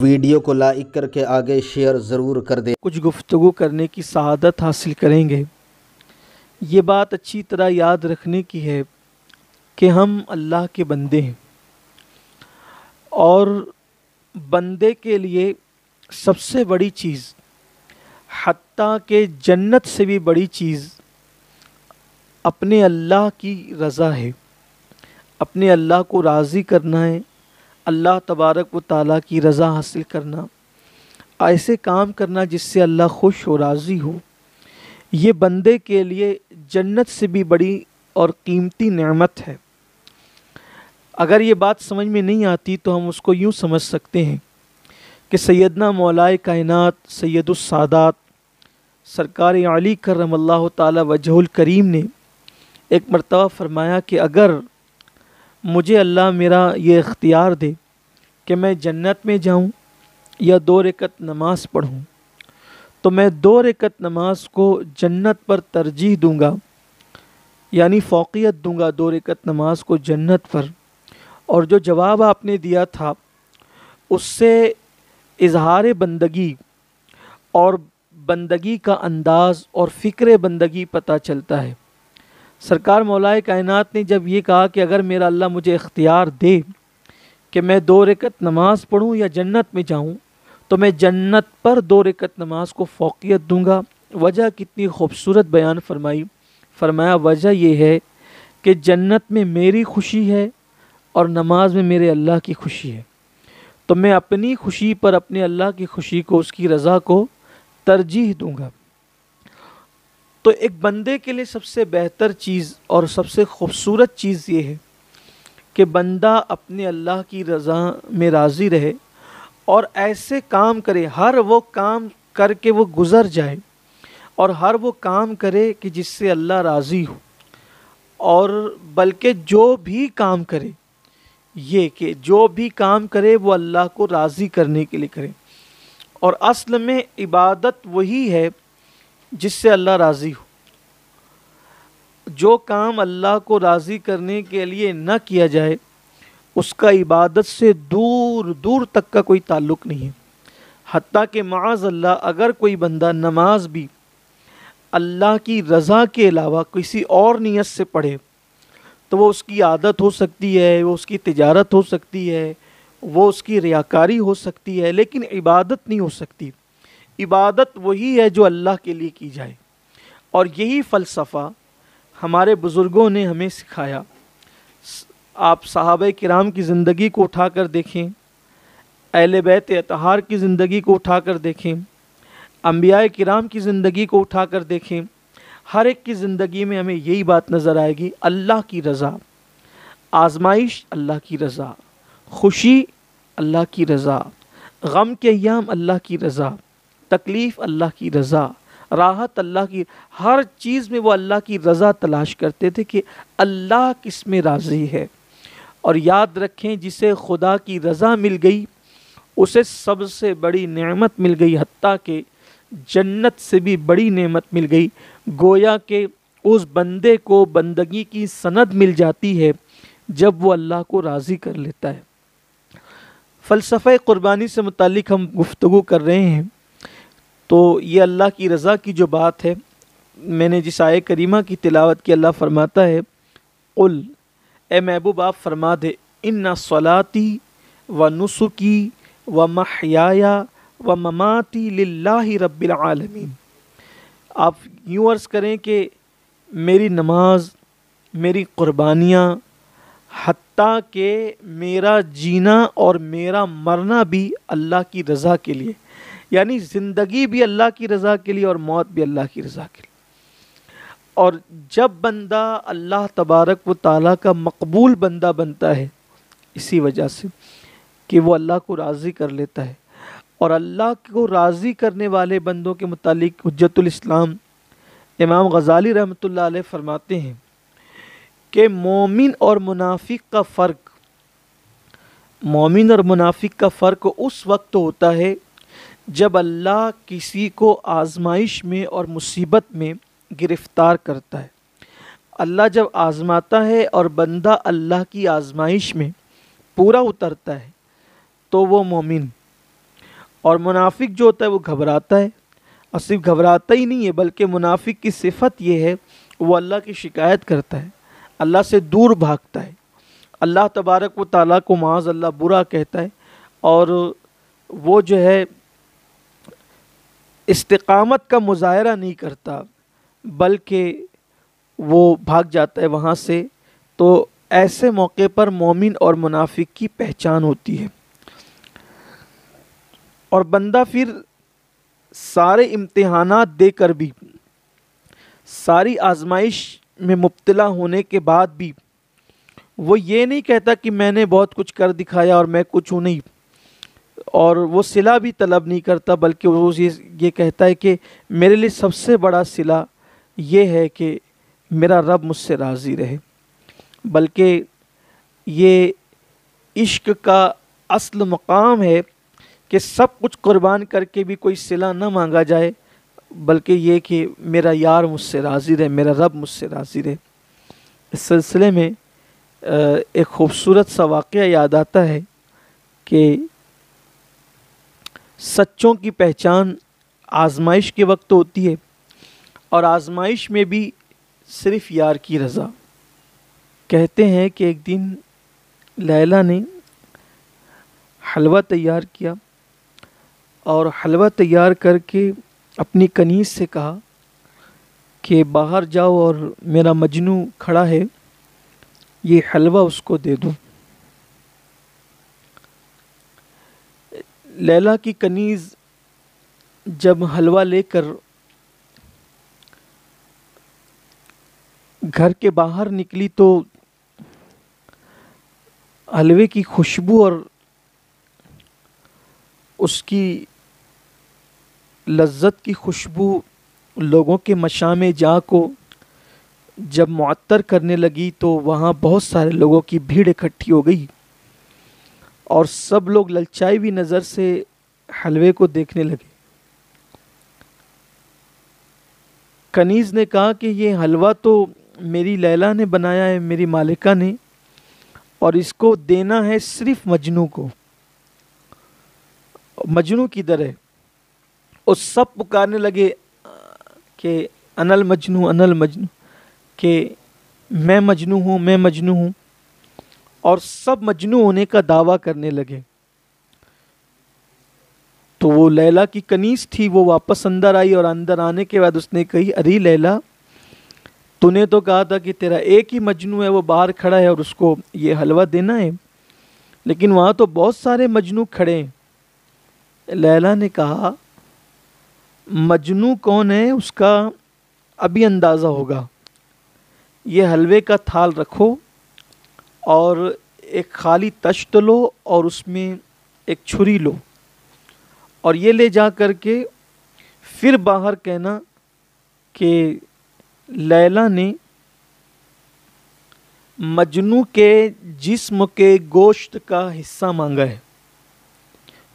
Video کو like کر کے آگے شیئر ضرور کر دیں۔ کچھ گفتگو کرنے کی سعادت حاصل کریں گے۔ یہ بات اچھی طرح یاد رکھنے کی ہے کہ ہم اللہ کے بندے ہیں، اور بندے کے لیے سب سے بڑی چیز، حتیٰ کہ جنت سے بھی بڑی چیز، اپنے اللہ کی رضا ہے، اپنے اللہ کو راضی کرنا ہے، اللہ تبارک و تعالیٰ کی رضا حاصل کرنا، ایسے کام کرنا جس سے اللہ خوش و راضی ہو۔ یہ بندے کے لیے جنت سے بھی بڑی اور قیمتی نعمت ہے۔ اگر یہ بات سمجھ میں نہیں آتی تو ہم اس کو یوں سمجھ سکتے ہیں کہ سیدنا مولائے کائنات سید السادات سرکار علی کرم اللہ تعالی وجہ الکریم نے ایک مرتبہ فرمایا کہ اگر مجھے اللہ میرا یہ اختیار دے کہ میں جنت میں جاؤں یا 2 رکعت نماز پڑھوں، تو میں 2 رکعت نماز کو جنت پر ترجیح دوں گا، یعنی فوقیت دوں گا 2 رکعت نماز کو جنت پر۔ اور جو جواب آپ نے دیا تھا اس سے اظہار بندگی اور بندگی کا انداز اور فکر بندگی پتہ چلتا ہے۔ سرکار مولائے کائنات نے جب یہ کہا کہ اگر میرا اللہ مجھے اختیار دے کہ میں 2 رکعت نماز پڑھوں یا جنت میں جاؤں، تو میں جنت پر 2 رکعت نماز کو فوقیت دوں گا۔ وجہ کتنی خوبصورت بیان فرمایا وجہ یہ ہے کہ جنت میں میری خوشی ہے اور نماز میں میرے اللہ کی خوشی ہے، تو میں اپنی خوشی پر اپنے اللہ کی خوشی کو، اس کی رضا کو ترجیح دوں گا۔ تو ایک بندے کے لیے سب سے بہتر چیز اور سب سے خوبصورت چیز یہ ہے کہ بندہ اپنے اللہ کی رضا میں راضی رہے اور ایسے کام کرے، ہر وہ کام کر کے وہ گزر جائے، اور ہر وہ کام کرے کہ جس سے اللہ راضی ہو، اور بلکہ جو بھی کام کرے، یہ کہ جو بھی کام کرے وہ اللہ کو راضی کرنے کے لیے کرے۔ اور اصل میں عبادت وہی ہے جس سے اللہ راضی ہو۔ جو کام اللہ کو راضی کرنے کے لیے نہ کیا جائے اس کا عبادت سے دور دور تک کا کوئی تعلق نہیں ہے۔ حتیٰ کہ معاذ اللہ اگر کوئی بندہ نماز بھی اللہ کی رضا کے علاوہ کسی اور نیت سے پڑھے تو وہ اس کی عادت ہو سکتی ہے، وہ اس کی تجارت ہو سکتی ہے، وہ اس کی ریاکاری ہو سکتی ہے، لیکن عبادت نہیں ہو سکتی۔ عبادت وہی ہے جو اللہ کے لیے کی جائے، اور یہی فلسفہ ہمارے بزرگوں نے ہمیں سکھایا۔ آپ صحابہ کرام کی زندگی کو اٹھا کر دیکھیں، اہل بیت اطہار کی زندگی کو اٹھا کر دیکھیں، انبیاء کرام کی زندگی کو اٹھا کر دیکھیں، ہر ایک کی زندگی میں ہمیں یہی بات نظر آئے گی، اللہ کی رضا، آزمائش اللہ کی رضا، خوشی اللہ کی رضا، غم کے ایام اللہ کی رضا، تکلیف اللہ کی رضا، راحت اللہ کی، ہر چیز میں وہ اللہ کی رضا تلاش کرتے تھے کہ اللہ کس میں راضی ہے۔ اور یاد رکھیں جسے خدا کی رضا مل گئی اسے سب سے بڑی نعمت مل گئی، حتیٰ کہ جنت سے بھی بڑی نعمت مل گئی۔ گویا کہ اس بندے کو بندگی کی سند مل جاتی ہے جب وہ اللہ کو راضی کر لیتا ہے۔ فلسفہ قربانی سے متعلق ہم گفتگو کر رہے ہیں، تو یہ اللہ کی رضا کی جو بات ہے، میں نے جس آیہ کریمہ کی تلاوت کی، اللہ فرماتا ہے قل، اے محبوب آپ فرما دے، ان صلاتی و نسکی و محیایا و مماتی للہ رب العالمین۔ آپ یوں عرض کریں کہ میری نماز، میری قربانیاں، حتیٰ کہ میرا جینا اور میرا مرنا بھی اللہ کی رضا کے لیے، یعنی زندگی بھی اللہ کی رضا کے لیے اور موت بھی اللہ کی رضا کے لیے۔ اور جب بندہ اللہ تبارک و تعالیٰ کا مقبول بندہ بنتا ہے، اسی وجہ سے کہ وہ اللہ کو راضی کر لیتا ہے، اور اللہ کو راضی کرنے والے بندوں کے متعلق حجت الاسلام امام غزالی رحمۃ اللہ علیہ فرماتے ہیں کہ مومن اور منافق کا فرق اس وقت ہوتا ہے جب اللہ کسی کو آزمائش میں اور مصیبت میں گرفتار کرتا ہے۔ اللہ جب آزماتا ہے اور بندہ اللہ کی آزمائش میں پورا اترتا ہے تو وہ مومن، اور منافق جو ہوتا ہے وہ گھبراتا ہے، اور صرف گھبراتا ہی نہیں ہے بلکہ منافق کی صفت یہ ہے وہ اللہ کی شکایت کرتا ہے، اللہ سے دور بھاگتا ہے، اللہ تبارک و تعالیٰ کو معاذ اللہ برا کہتا ہے، اور وہ جو ہے استقامت کا مظاہرہ نہیں کرتا بلکہ وہ بھاگ جاتا ہے وہاں سے۔ تو ایسے موقع پر مومن اور منافق کی پہچان ہوتی ہے، اور بندہ پھر سارے امتحانات دے کر بھی، ساری آزمائش میں مبتلا ہونے کے بعد بھی وہ یہ نہیں کہتا کہ میں نے بہت کچھ کر دکھایا اور میں کچھ ہوں نہیں، اور وہ صلہ بھی طلب نہیں کرتا بلکہ وہ یہ کہتا ہے کہ میرے لیے سب سے بڑا صلہ یہ ہے کہ میرا رب مجھ سے راضی رہے۔ بلکہ یہ عشق کا اصل مقام ہے کہ سب کچھ قربان کر کے بھی کوئی صلہ نہ مانگا جائے، بلکہ یہ کہ میرا یار مجھ سے راضی رہے، میرا رب مجھ سے راضی رہے۔ اس سلسلے میں ایک خوبصورت سا واقعہ یاد آتا ہے کہ سچوں کی پہچان آزمائش کے وقت ہوتی ہے، اور آزمائش میں بھی صرف یار کی رضا۔ کہتے ہیں کہ ایک دن لیلا نے حلوہ تیار کیا، اور حلوہ تیار کر کے اپنی کنیز سے کہا کہ باہر جاؤ اور میرا مجنو کھڑا ہے، یہ حلوہ اس کو دے دو۔ لیلا کی کنیز جب حلوہ لے کر گھر کے باہر نکلی تو حلوے کی خوشبو اور اس کی لذت کی خوشبو لوگوں کے مشام جاں کو جب معطر کرنے لگی تو وہاں بہت سارے لوگوں کی بھیڑ اکٹھی ہو گئی، اور سب لوگ للچائی ہوئی نظر سے حلوے کو دیکھنے لگے۔ کنیز نے کہا کہ یہ حلوہ تو میری لیلا نے بنایا ہے، میری مالکہ نے، اور اس کو دینا ہے صرف مجنو کو، مجنو کی در ہے۔ اور سب پکارنے لگے کہ انا المجنو انا المجنو، کہ میں مجنو ہوں میں مجنو ہوں، اور سب مجنو ہونے کا دعویٰ کرنے لگے۔ تو وہ لیلا کی کنیز تھی، وہ واپس اندر آئی، اور اندر آنے کے بعد اس نے کہی ارے لیلا، تو نے تو کہا تھا کہ تیرا ایک ہی مجنو ہے، وہ باہر کھڑا ہے اور اس کو یہ حلوہ دینا ہے، لیکن وہاں تو بہت سارے مجنو کھڑے ہیں۔ لیلا نے کہا مجنو کون ہے اس کا ابھی اندازہ ہوگا، یہ حلوے کا تھال رکھو اور ایک خالی تشت لو اور اس میں ایک چھری لو، اور یہ لے جا کر کے پھر باہر کہنا کہ لیلا نے مجنو کے جسم کے گوشت کا حصہ مانگا ہے۔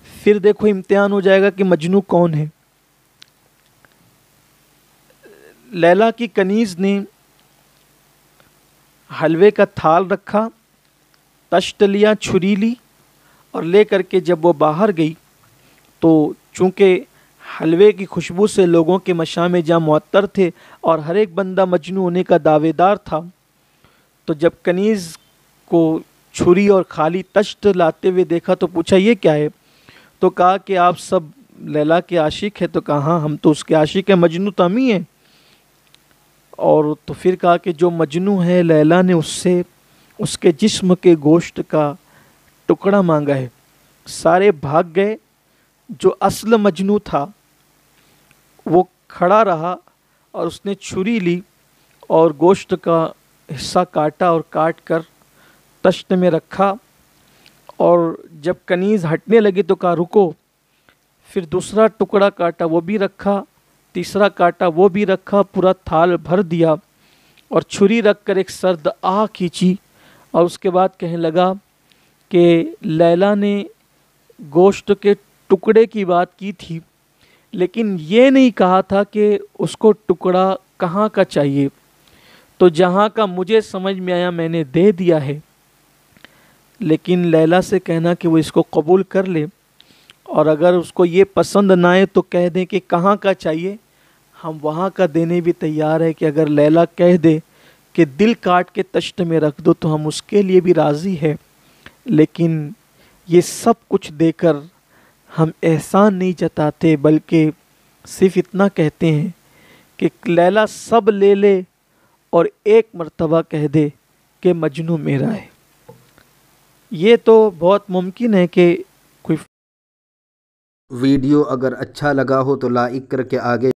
پھر دیکھو امتحان ہو جائے گا کہ مجنو کون ہے۔ لیلا کی کنیز نے حلوے کا تھال رکھا، تشت لیا، چھری لی، اور لے کر کے جب وہ باہر گئی تو چونکہ حلوے کی خوشبو سے لوگوں کے مشام جاں معطر تھے اور ہر ایک بندہ مجنو ہونے کا دعوے دار تھا، تو جب کنیز کو چھری اور خالی تشت لاتے ہوئے دیکھا تو پوچھا یہ کیا ہے؟ تو کہا کہ آپ سب لیلا کے عاشق ہیں۔ تو کہا ہاں ہم تو اس کے عاشق ہیں، مجنو تو ہم ہی ہیں۔ اور تو پھر کہا کہ جو مجنو ہے لیلا نے اس سے اس کے جسم کے گوشت کا ٹکڑا مانگا ہے۔ سارے بھاگ گئے، جو اصل مجنو تھا وہ کھڑا رہا اور اس نے چھری لی اور گوشت کا حصہ کاٹا اور کاٹ کر تشت میں رکھا، اور جب کنیز ہٹنے لگی تو کہا رکو، پھر دوسرا ٹکڑا کاٹا وہ بھی رکھا، تیسرا کاٹا وہ بھی رکھا، پورا تھال بھر دیا اور چھری رکھ کر ایک سرد آہ کھینچی، اور اس کے بعد کہنے لگا کہ لیلا نے گوشت کے ٹکڑے کی بات کی تھی لیکن یہ نہیں کہا تھا کہ اس کو ٹکڑا کہاں کا چاہیے، تو جہاں کا مجھے سمجھ میں آیا میں نے دے دیا ہے، لیکن لیلا سے کہنا کہ وہ اس کو قبول کر لے اور اگر اس کو یہ پسند نہ آئے تو کہہ دیں کہ کہاں کا چاہیے، ہم وہاں کا دینے بھی تیار ہے. کہ اگر لیلا کہہ دے کہ دل کاٹ کے تشت میں رکھ دو تو ہم اس کے لیے بھی راضی ہے. لیکن یہ سب کچھ دے کر ہم احسان نہیں جتاتے، بلکہ صرف اتنا کہتے ہیں کہ لیلا سب لے لے اور ایک مرتبہ کہہ دے کہ مجنوں میرا ہے. یہ تو بہت ممکن ہے کہ کوئی ویڈیو اگر اچھا لگا ہو تو لائک کر کے آگے